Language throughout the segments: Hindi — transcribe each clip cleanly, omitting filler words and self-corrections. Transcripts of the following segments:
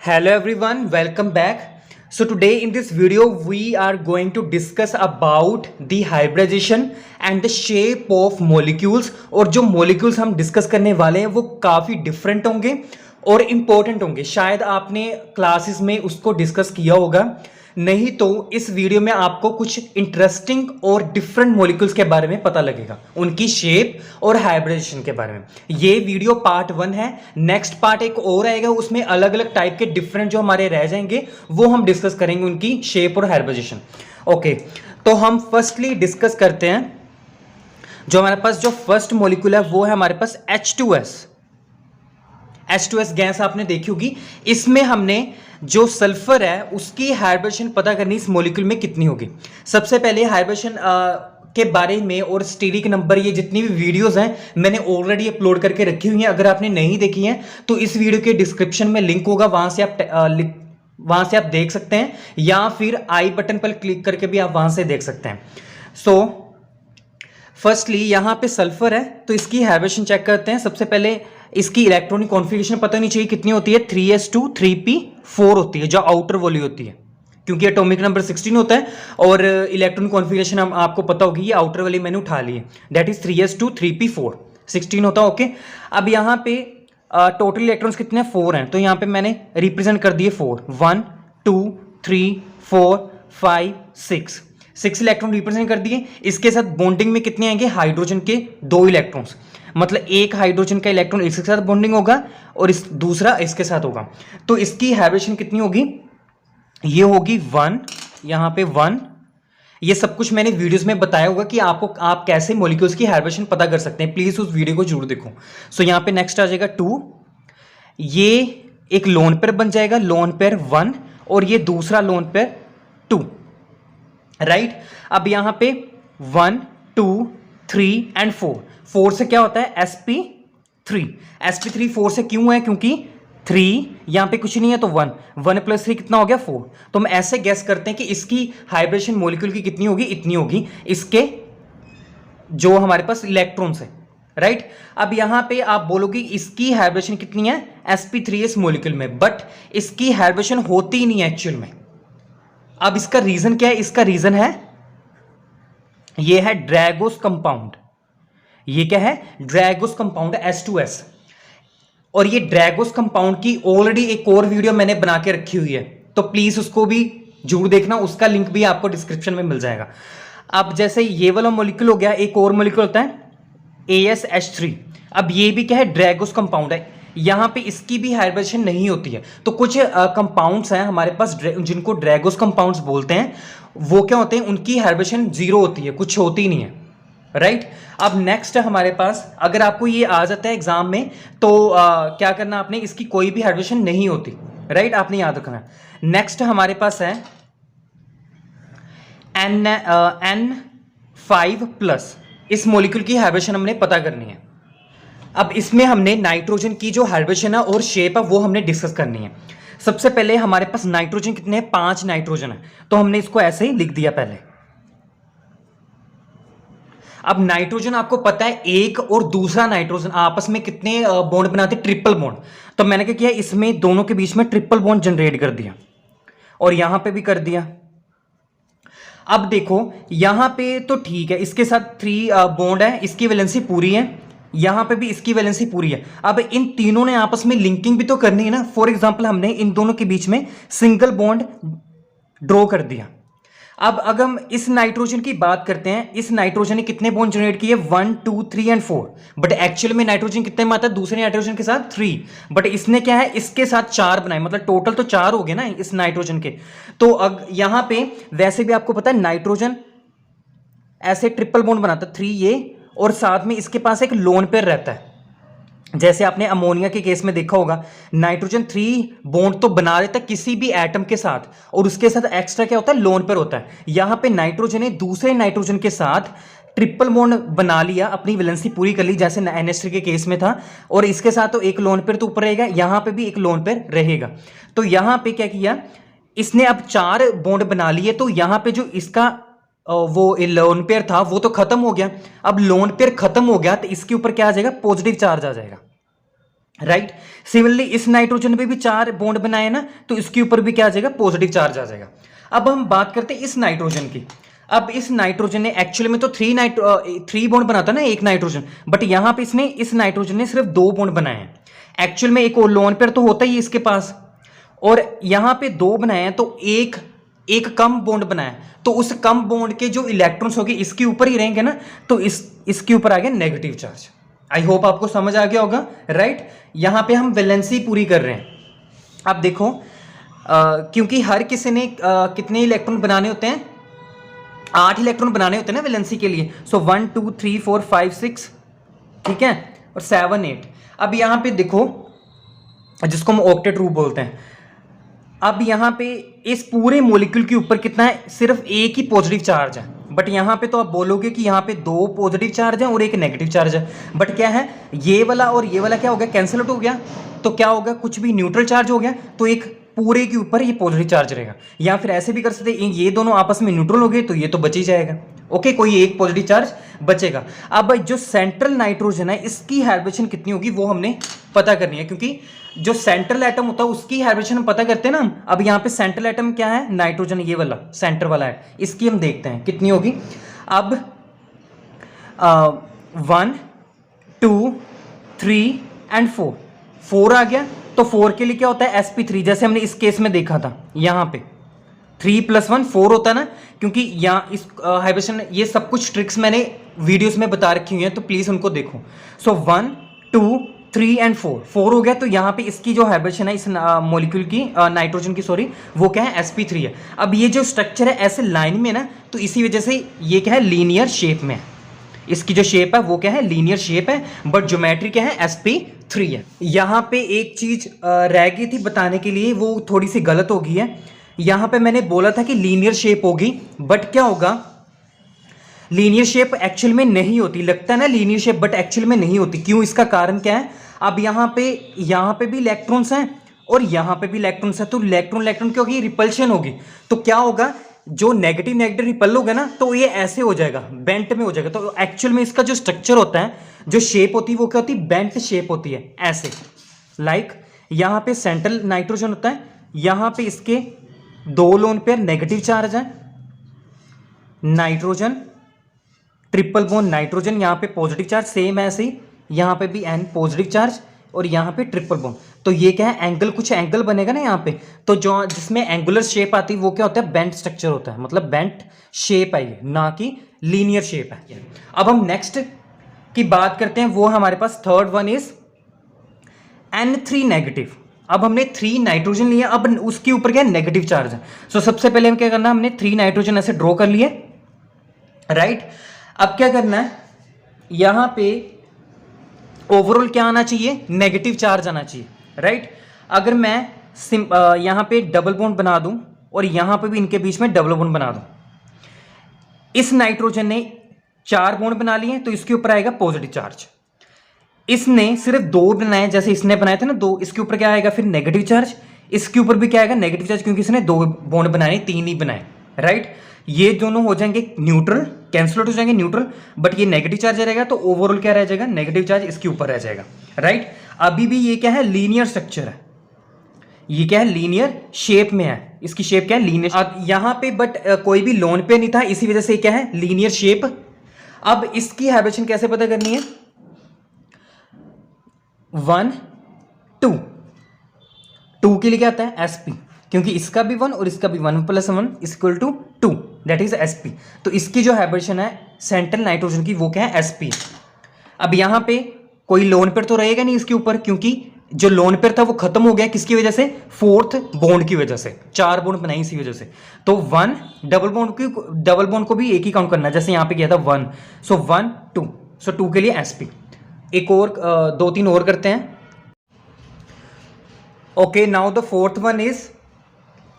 Hello everyone, welcome back. So today in this video we are going to discuss about the hybridization and the shape of molecules। और जो molecules हम discuss करने वाले हैं वो काफ़ी different होंगे और important होंगे। शायद आपने classes में उसको discuss किया होगा, नहीं तो इस वीडियो में आपको कुछ इंटरेस्टिंग और डिफरेंट मॉलिक्यूल्स के बारे में पता लगेगा, उनकी शेप और हाइब्रिडेशन के बारे में। ये वीडियो पार्ट 1 है। नेक्स्ट पार्ट एक और आएगा, उसमें अलग अलग टाइप के डिफरेंट जो हमारे रह जाएंगे वो हम डिस्कस करेंगे, उनकी शेप और हाइब्रिडेशन। ओके, तो हम फर्स्टली डिस्कस करते हैं। जो हमारे पास जो फर्स्ट मॉलिक्यूल है वो है हमारे पास H2S गैस आपने देखी होगी। इसमें हमने जो सल्फर है उसकी हाइब्रिडेशन पता करनी इस मॉलिक्यूल में कितनी होगी। सबसे पहले हाइब्रिडेशन के बारे में और स्टेरिक नंबर, ये जितनी भी वीडियोस हैं मैंने ऑलरेडी अपलोड करके रखी हुई हैं। अगर आपने नहीं देखी हैं तो इस वीडियो के डिस्क्रिप्शन में लिंक होगा, वहां से आप देख सकते हैं, या फिर आई बटन पर क्लिक करके भी आप वहां से देख सकते हैं। सो फर्स्टली यहां पे सल्फर है तो इसकी हाइब्रिडेशन चेक करते हैं। सबसे पहले इसकी इलेक्ट्रॉनिक कॉन्फ़िगरेशन पता नहीं चाहिए कितनी होती है, 3s2 3p4 होती है जो आउटर वॉली होती है, क्योंकि एटॉमिक नंबर 16 होता है और इलेक्ट्रॉनिक कॉन्फ़िगरेशन आपको पता होगी, ये आउटर वाली मैंने उठा ली है, दैट इज 3s2 3p4 16 होता है। ओके, अब यहाँ पे टोटल इलेक्ट्रॉन्स कितने हैं, 4 हैं, तो यहाँ पे मैंने रिप्रेजेंट कर दिए 4, 1 2 3 4 5 6 इलेक्ट्रॉन रिप्रेजेंट कर दिए। इसके साथ बॉन्डिंग में कितने आएंगे, हाइड्रोजन के 2 इलेक्ट्रॉन्स, मतलब एक हाइड्रोजन का इलेक्ट्रॉन इसके साथ बॉन्डिंग होगा और इस दूसरा इसके साथ होगा। तो इसकी हाइब्रिडेशन कितनी होगी, ये होगी 1, यहां पे 1। ये सब कुछ मैंने वीडियोस में बताया होगा कि आप कैसे मॉलिक्यूल्स की हाइब्रिडेशन पता कर सकते हैं, प्लीज उस वीडियो को जरूर देखो। सो यहां पे नेक्स्ट आ जाएगा 2, ये एक लोन पेयर बन जाएगा, लोन पेयर 1, और ये दूसरा लोन पेयर 2, राइट। अब यहां पे 1 2 3 एंड 4 से क्या होता है, sp3 4 से क्यों है, क्योंकि 3 यहां पे कुछ नहीं है तो 1 + 3 कितना हो गया, 4। तो हम ऐसे गैस करते हैं कि इसकी हाइब्रिडेशन मॉलिक्यूल की कितनी होगी, इतनी होगी इसके जो हमारे पास इलेक्ट्रॉन्स है, राइट। अब यहां पे आप बोलोगे इसकी हाइब्रिडेशन कितनी है sp3s मॉलिक्यूल में, बट इसकी हाइब्रिडेशन होती ही नहीं है एक्चुअल में। अब इसका रीजन क्या है, इसका रीजन है ये है ड्रैगोस कंपाउंड। ये क्या है, ड्रैगोस कंपाउंड है H2S। और ये ड्रैगोस कंपाउंड की ऑलरेडी एक और वीडियो मैंने बना के रखी हुई है, तो प्लीज उसको भी जरूर देखना, उसका लिंक भी आपको डिस्क्रिप्शन में मिल जाएगा। अब जैसे ये वाला मॉलिक्यूल हो गया, एक और मॉलिक्यूल होता है AsH3। अब ये भी क्या है, ड्रैगोस कंपाउंड है, यहां पे इसकी भी हाइब्रिडेशन नहीं होती है। तो कुछ कंपाउंड्स हैं हमारे पास जिनको ड्रैगोस कंपाउंड्स बोलते हैं, वो क्या होते हैं, उनकी हाइब्रिडेशन 0 होती है, कुछ होती नहीं है, राइट। अब नेक्स्ट हमारे पास, अगर आपको ये आ जाता है एग्जाम में तो क्या करना आपने, इसकी कोई भी हाइब्रिडेशन नहीं होती, राइट, आपने याद रखना। नेक्स्ट हमारे पास है N5+, इस मॉलिक्यूल की हाइब्रिडेशन हमने पता करनी है। अब इसमें हमने नाइट्रोजन की जो हाइब्रिडेशन है और शेप है वो हमने डिस्कस करनी है। सबसे पहले हमारे पास नाइट्रोजन कितने हैं, 5 नाइट्रोजन है, तो हमने इसको ऐसे ही लिख दिया पहले। अब नाइट्रोजन आपको पता है एक और दूसरा नाइट्रोजन आपस में कितने बॉन्ड बनाते हैं, ट्रिपल बॉन्ड। तो मैंने क्या किया, इसमें दोनों के बीच में ट्रिपल बॉन्ड जनरेट कर दिया और यहां पे भी कर दिया। अब देखो यहां पे तो ठीक है, इसके साथ 3 बॉन्ड है, इसकी वैलेंसी पूरी है, यहां पे भी इसकी वैलेंसी पूरी है। अब इन तीनों ने आपस में लिंकिंग भी तो करनी है ना। फॉर एग्जांपल हमने इन दोनों के बीच में सिंगल बॉन्ड ड्रॉ कर दिया। अब अगर हम इस नाइट्रोजन की बात करते हैं, इस नाइट्रोजन ने कितने बॉन्ड जनरेट किए, 1 2 3 एंड 4, बट एक्चुअल में नाइट्रोजन कितने में आता है, दूसरे नाइट्रोजन के साथ 3, बट इसने क्या है, इसके साथ 4 बनाए, मतलब टोटल तो 4 हो गए ना इस नाइट्रोजन के। तो अब यहां पे वैसे भी आपको पता है नाइट्रोजन ऐसे ट्रिपल बॉन्ड बनाता है, 3 ये, और साथ में इसके पास एक लोन पेयर रहता है। जैसे आपने अमोनिया के केस में देखा होगा, नाइट्रोजन 3 बॉन्ड तो बना देता है किसी भी एटम के साथ, और उसके साथ एक्स्ट्रा क्या होता है, लोन पेयर होता है। यहां पे नाइट्रोजन ने दूसरे नाइट्रोजन के साथ ट्रिपल बॉन्ड बना लिया, अपनी वैलेंसी पूरी कर ली, जैसे NH3 के केस में था, और इसके साथ तो एक लोन पेयर तो ऊपर रहेगा, यहां पे भी एक लोन पेयर रहेगा। तो यहां पे क्या किया, इसने अब 4 बॉन्ड बना लिए, तो यहां पे जो इसका वो लोन पेयर था वो तो खत्म हो गया। अब लोन पेयर खत्म हो गया तो इसके ऊपर क्या आ जाएगा, पॉजिटिव चार्ज आ जाएगा, राइट। सिमिलरली इस नाइट्रोजन पे भी 4 बॉन्ड बनाए ना, तो इसके ऊपर भी क्या आ जाएगा, पॉजिटिव चार्ज आ जाएगा। अब हम बात करते हैं इस नाइट्रोजन की। अब इस नाइट्रोजन ने एक्चुअली में तो 3 बॉन्ड बनाता ना एक नाइट्रोजन, बट यहां पे इसने इस नाइट्रोजन ने सिर्फ 2 बॉन्ड बनाए हैं। एक्चुअल में एक और लोन पेयर तो होता ही है इसके पास, और यहां पे 2 बनाए हैं, तो एक कम बॉन्ड बनाया, तो उस कम बॉन्ड के जो इलेक्ट्रॉन्स होंगे इसके ऊपर ही रहेंगे ना, तो इसके ऊपर आ गया नेगेटिव चार्ज। आई होप आपको समझ आ गया होगा, राइट। यहां पे हम वैलेंसी पूरी कर रहे हैं। अब देखो क्योंकि हर किसी ने कितने इलेक्ट्रॉन बनाने होते हैं, 8 इलेक्ट्रॉन बनाने होते हैं ना वैलेंसी के लिए। सो 1 2 3 4 5 6, ठीक है, और 7 8। अब यहां पे देखो, जिसको हम ऑक्टेट ग्रुप बोलते हैं, अब यहां पे इस पूरे मॉलिक्यूल के ऊपर कितना है, सिर्फ एक ही पॉजिटिव चार्ज है। बट यहां पे तो आप बोलोगे कि यहां पे 2 पॉजिटिव चार्ज है और एक नेगेटिव चार्ज है, बट क्या है, ये वाला और ये वाला क्या हो गया, कैंसिल आउट हो गया। तो क्या होगा, कुछ भी न्यूट्रल चार्ज हो गया, तो एक पूरे के ऊपर ये पॉजिटिव चार्ज रहेगा। या फिर ऐसे भी कर सकते हैं, ये दोनों आपस में न्यूट्रल हो गए तो ये तो बच ही जाएगा। ओके, कोई एक पॉजिटिव चार्ज बचेगा। अब जो सेंट्रल नाइट्रोजन है इसकी हाइब्रिडेशन कितनी होगी वो हमने पता करनी है, क्योंकि जो सेंट्रल एटम होता है उसकी हाइब्रिडेशन हम पता करते हैं ना हम। अब यहाँ पे सेंट्रल एटम क्या है, नाइट्रोजन, ये वाला सेंटर वाला है, इसकी हम देखते हैं कितनी होगी। अब 1 2 3 एंड 4 आ गया, तो 4 के लिए क्या होता है, sp3, जैसे हमने इस केस में देखा था। यहाँ पे 3 + 1 4 होता है ना, क्योंकि यहाँ इस हाइब्रिडेशन, ये सब कुछ ट्रिक्स मैंने वीडियोस में बता रखी हुई हैं, तो प्लीज उनको देखो। सो 1 2 3 एंड 4 हो गया, तो यहाँ पे इसकी जो हाइब्रिडेशन है इस मॉलिक्यूल की, नाइट्रोजन की सॉरी, वो क्या है, sp3 है। अब ये जो स्ट्रक्चर है ऐसे लाइन में ना, तो इसी वजह से ये क्या है, लीनियर शेप में है। इसकी जो शेप है वो क्या है, लीनियर शेप है, बट ज्योमेट्री क्या है, sp3 है। यहाँ पे एक चीज रह गई थी बताने के लिए, वो थोड़ी सी गलत हो गई है। यहाँ पे मैंने बोला था कि लीनियर शेप होगी, बट क्या होगा, लीनियर शेप एक्चुअल में नहीं होती। लगता है ना लीनियर शेप, बट एक्चुअल में नहीं होती। क्यों, इसका कारण क्या है, अब यहाँ पे भी इलेक्ट्रॉन्स हैं और यहाँ पे भी इलेक्ट्रॉन्स है, तो इलेक्ट्रॉन क्या होगी, रिपल्शन होगी। तो क्या होगा, जो नेगेटिव नेगेटिव रिपल होगा ना, तो ये ऐसे हो जाएगा, बेंट में हो जाएगा। तो एक्चुअल में इसका जो स्ट्रक्चर होता है, जो शेप होती है, वो क्या होती है, बेंट शेप होती है, ऐसे। लाइक यहाँ पे सेंट्रल नाइट्रोजन होता है, यहाँ पे इसके 2 लोन पेयर नेगेटिव चार्ज है, नाइट्रोजन, ट्रिपल बॉन्ड नाइट्रोजन, यहाँ पे पॉजिटिव चार्ज, सेम ऐसे ही यहाँ पे भी एन पॉजिटिव चार्ज, और यहाँ पे ट्रिपल बॉन्ड। तो ये क्या है, एंगल, कुछ एंगल बनेगा ना यहाँ पे, तो जो जिसमें एंगुलर शेप आती है वो क्या होता है, बेंट स्ट्रक्चर होता है, मतलब बेंट शेप है ये, ना कि लीनियर शेप है। अब हम नेक्स्ट की बात करते हैं, वो हमारे पास third one is N3 negative. अब हमने 3 नाइट्रोजन लिया, अब उसके ऊपर क्या नेगेटिव चार्ज है। सो सबसे पहले हम क्या करना, हमने 3 नाइट्रोजन ऐसे ड्रॉ कर लिए, राइट। अब क्या करना है, यहां पे ओवरऑल क्या आना चाहिए, नेगेटिव चार्ज आना चाहिए, राइट। अगर मैं यहां पे डबल बॉन्ड बना दूं और यहां पे भी इनके बीच में डबल बॉन्ड बना दूं, इस नाइट्रोजन ने 4 बॉन्ड बना लिए, तो इसके ऊपर आएगा पॉजिटिव चार्ज। इसने सिर्फ 2 बनाए, जैसे इसने बनाए थे ना 2, इसके ऊपर क्या आएगा फिर नेगेटिव चार्ज, इसके ऊपर भी क्या आएगा, नेगेटिव चार्ज, क्योंकि इसने 2 बॉन्ड बनाए, 3 ही बनाए, राइट। ये दोनों हो जाएंगे न्यूट्रल, कैंसिल आउट हो जाएंगे न्यूट्रल, बट ये नेगेटिव चार्ज रहेगा, तो ओवरऑल क्या रह जाएगा, नेगेटिव चार्ज इसके ऊपर रह जाएगा, राइट। अभी भी ये क्या है, लीनियर स्ट्रक्चर है, ये क्या है, लीनियर शेप में है, इसकी शेप क्या है, लीनियर। अब यहां पे बट कोई भी लोन पे नहीं था, इसी वजह से क्या है, लीनियर शेप। अब इसकी हाइब्रिडेशन कैसे पता करनी है, 1 2 के लिए क्या आता है, sp, क्योंकि इसका भी 1 और इसका भी 1 + 1 = 2, दैट इज sp। तो इसकी जो हाइब्रिडेशन है सेंट्रल नाइट्रोजन की, वो क्या है, sp। अब यहां पे कोई लोन पेयर तो रहेगा नहीं इसके ऊपर, क्योंकि जो लोन पेयर था वो खत्म हो गया, किसकी वजह से, 4th बॉन्ड की वजह से, 4 बॉन्ड बनाई इसी वजह से। तो 1 डबल बॉन्ड को भी एक ही काउंट करना है, जैसे यहां पे किया था 1, सो 1 2, सो 2 के लिए sp। एक और 2-3 और करते हैं। Okay, now the fourth one is,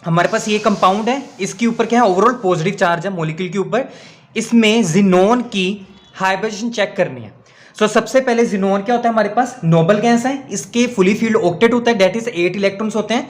हमारे पास ये कंपाउंड है, इसके ऊपर क्या है, ओवरऑल पॉजिटिव चार्ज है मॉलिक्यूल के ऊपर। इसमें जिनोन की हाइब्रिडेशन चेक करनी है। सो सबसे पहले जिनोन क्या होता है, हमारे पास नोबल गैस है, इसके फुली फील्ड ऑक्टेट होता है, दैट इज 8 इलेक्ट्रॉन्स होते हैं।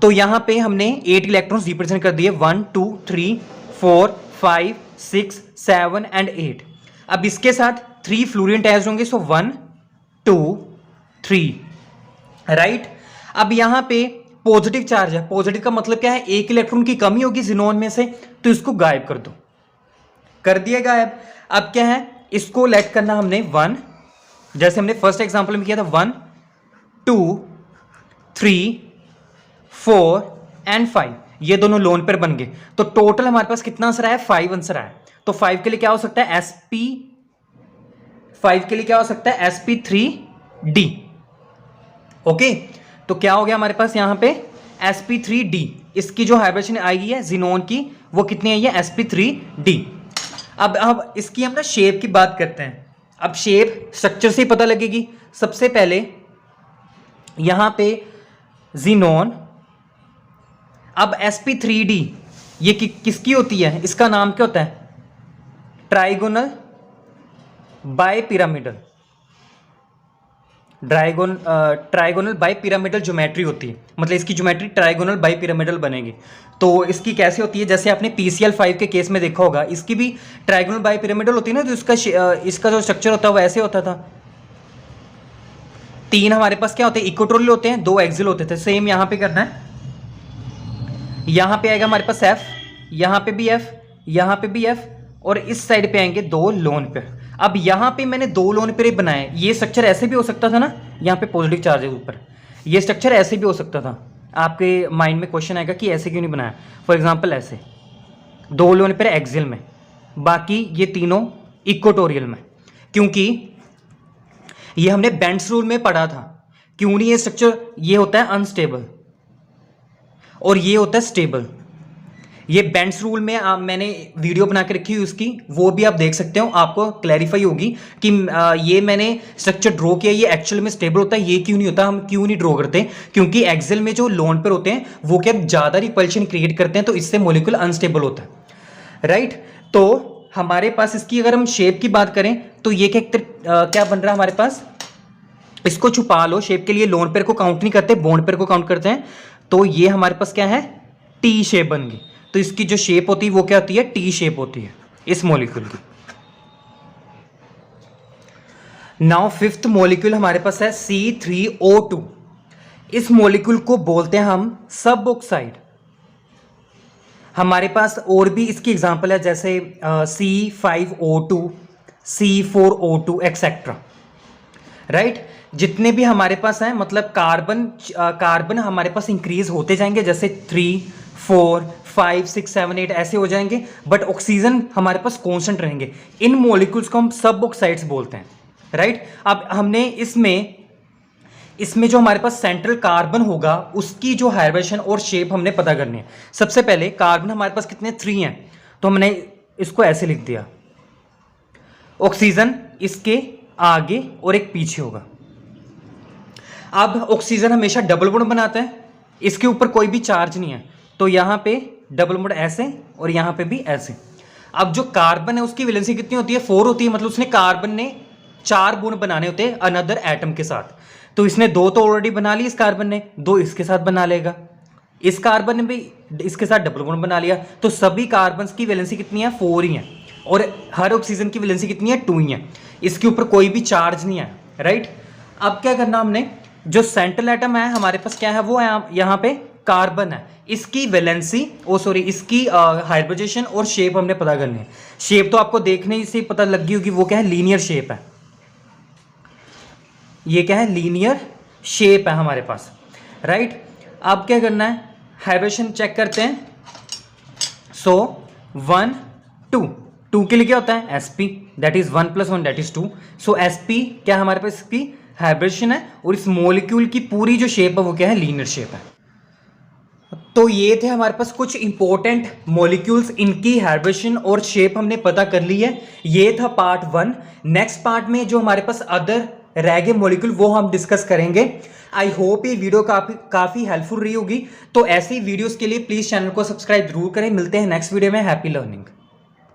तो यहां पे हमने 8 इलेक्ट्रॉन्स रिप्रेजेंट कर दिए, 1 2 3 4 5 6 7 एंड 8। अब इसके साथ 3 फ्लोरीन अटैच होंगे, सो 1 2 3 राइट। अब यहाँ पे पॉजिटिव चार्ज है, पॉजिटिव का मतलब क्या है, एक इलेक्ट्रॉन की कमी होगी जिनोन में से, तो इसको गायब कर दो, कर दिया गायब। अब क्या है, इसको लेट करना हमने 1, जैसे हमने फर्स्ट एग्जांपल में किया था 1 2 3 4 एंड 5, ये दोनों लोन पेयर बन गए। तो टोटल हमारे पास कितना आंसर आया, 5 आंसर आया। तो 5 के लिए क्या हो सकता है, sp5 के लिए क्या हो सकता है, sp3d। ओके, तो क्या हो गया हमारे पास यहां पे sp3d, इसकी जो हाइब्रिडेशन आएगी है जिनोन की, वो कितनी आई है, sp3d। अब इसकी हम ना शेप की बात करते हैं। अब शेप स्ट्रक्चर से ही पता लगेगी। सबसे पहले यहां पे जिनोन, अब sp3d ये किसकी होती है, इसका नाम क्या होता है, trigonal bipyramidal, trigonal bipyramidal geometry होती है, मतलब इसकी ज्योमेट्री ट्राइगोनल बाइपिरामिडल बनेगी। तो इसकी कैसे होती है, जैसे आपने PCl5 के केस में देखा होगा, इसकी भी ट्राइगोनल बाइपिरामिडल होती है ना, तो इसका जो स्ट्रक्चर होता है वो ऐसे होता था। 3 हमारे पास क्या होते हैं, इक्वेटोरियल होते हैं, 2 एक्सियल होते थे। सेम यहां पे करना है, यहां पे आएगा हमारे पास F, यहां पे भी F, यहां पे भी F, और इस साइड पे आएंगे 2 लोन पेयर। अब यहां पे मैंने 2 लोन पेयर बनाए, ये स्ट्रक्चर ऐसे भी हो सकता था ना, यहां पे पॉजिटिव चार्ज है ऊपर, ये स्ट्रक्चर ऐसे भी हो सकता था। आपके माइंड में क्वेश्चन आएगा कि ऐसे क्यों नहीं बनाया। फॉर एग्जांपल ऐसे 2 लोन पेयर एक्सियल में, बाकी ये तीनों इक्वेटोरियल में, क्योंकि ये हमने बेंट्स रूल में पढ़ा था। क्यों नहीं, ये स्ट्रक्चर ये होता है अनस्टेबल और ये होता है स्टेबल। ये बेंट्स रूल में मैंने वीडियो बना के रखी हुई उसकी, वो भी आप देख सकते हो, आपको क्लैरिफाई होगी कि ये मैंने स्ट्रक्चर ड्रॉ किया, ये एक्चुअल में स्टेबल होता है, ये क्यों नहीं होता, हम क्यों नहीं ड्रॉ करते, क्योंकि एक्सेल में जो लोन पर होते हैं वो क्या ज़्यादा रिपल्शन क्रिएट करते हैं, तो इससे मॉलिक्यूल अनस्टेबल होता है। राइट, तो हमारे पास इसकी अगर हम शेप की बात करें तो ये क्या बन रहा है हमारे पास, इसको छुपा लो, शेप के लिए लोन पेयर को काउंट नहीं करते, बॉन्ड पेयर को काउंट करते हैं। तो ये हमारे पास क्या है, टी शेप बन गई। तो इसकी जो शेप होती है वो क्या होती है, टी शेप होती है इस मॉलिक्यूल की। नाउ 5th मॉलिक्यूल हमारे पास है C3O2। इस मॉलिक्यूल को बोलते हैं हम सब ऑक्साइड। हमारे पास और भी इसकी एग्जांपल है, जैसे C5O2, C4O2 एक्सेट्रा। राइट, जितने भी हमारे पास हैं, मतलब कार्बन हमारे पास इंक्रीज होते जाएंगे, जैसे 3 4 5 6 7 8 ऐसे हो जाएंगे, बट ऑक्सीजन हमारे पास कांस्टेंट रहेंगे। इन मॉलिक्यूल्स को हम सब ऑक्साइड्स बोलते हैं। राइट, अब हमने इसमें जो हमारे पास सेंट्रल कार्बन होगा उसकी जो हाइब्रिडेशन और शेप हमने पता करनी है। सबसे पहले कार्बन हमारे पास कितने 3 हैं, तो हमने इसको ऐसे लिख दिया, ऑक्सीजन इसके आगे और एक पीछे होगा। अब ऑक्सीजन हमेशा डबल बॉन्ड बनाता है, इसके ऊपर कोई भी चार्ज नहीं है, तो यहां पे डबल बॉन्ड ऐसे और यहां पे भी ऐसे। अब जो कार्बन है उसकी वैलेंसी कितनी होती है, 4 होती है, मतलब उसने कार्बन ने 4 बॉन्ड बनाने होते हैं अनदर एटम के साथ। तो इसने 2 तो ऑलरेडी बना ली, इस कार्बन ने 2 इसके साथ बना लेगा, इस कार्बन ने भी इसके साथ डबल बॉन्ड बना लिया। तो सभी कार्बन की वैलेंसी कितनी है, 4 ही है, और हर ऑक्सीजन की वैलेंसी कितनी है, 2 ही है। इसके ऊपर कोई भी चार्ज नहीं है। राइट, अब क्या करना हमने, जो सेंट्रल एटम है हमारे पास क्या है, वो है यहाँ पे कार्बन है, इसकी वैलेंसी इसकी हाइब्रिडेशन और शेप हमने पता करनी है। शेप तो आपको देखने से पता लग गई होगी, वो क्या है, लीनियर शेप है। ये क्या है, लीनियर शेप है हमारे पास। राइट, अब क्या करना है, हाइब्रिडेशन चेक करते हैं। सो 1 2 के लिए क्या होता है, sp, that is 1 + 1 that is 2। So sp क्या हमारे पास इसकी हाइब्रिडेशन है, और इस मॉलिक्यूल की पूरी जो शेप है वो क्या है, लीनियर शेप है। तो ये थे हमारे पास कुछ इंपॉर्टेंट मॉलिक्यूल्स, इनकी हाइब्रिडेशन और शेप हमने पता कर ली है। ये था पार्ट 1। नेक्स्ट पार्ट में जो हमारे पास अदर रह गए मॉलिक्यूल वो हम डिस्कस करेंगे। आई होप ये वीडियो काफ़ी हेल्पफुल रही होगी। तो ऐसी वीडियोस के लिए प्लीज़ चैनल को सब्सक्राइब जरूर करें। मिलते हैं नेक्स्ट वीडियो में। Happy learning.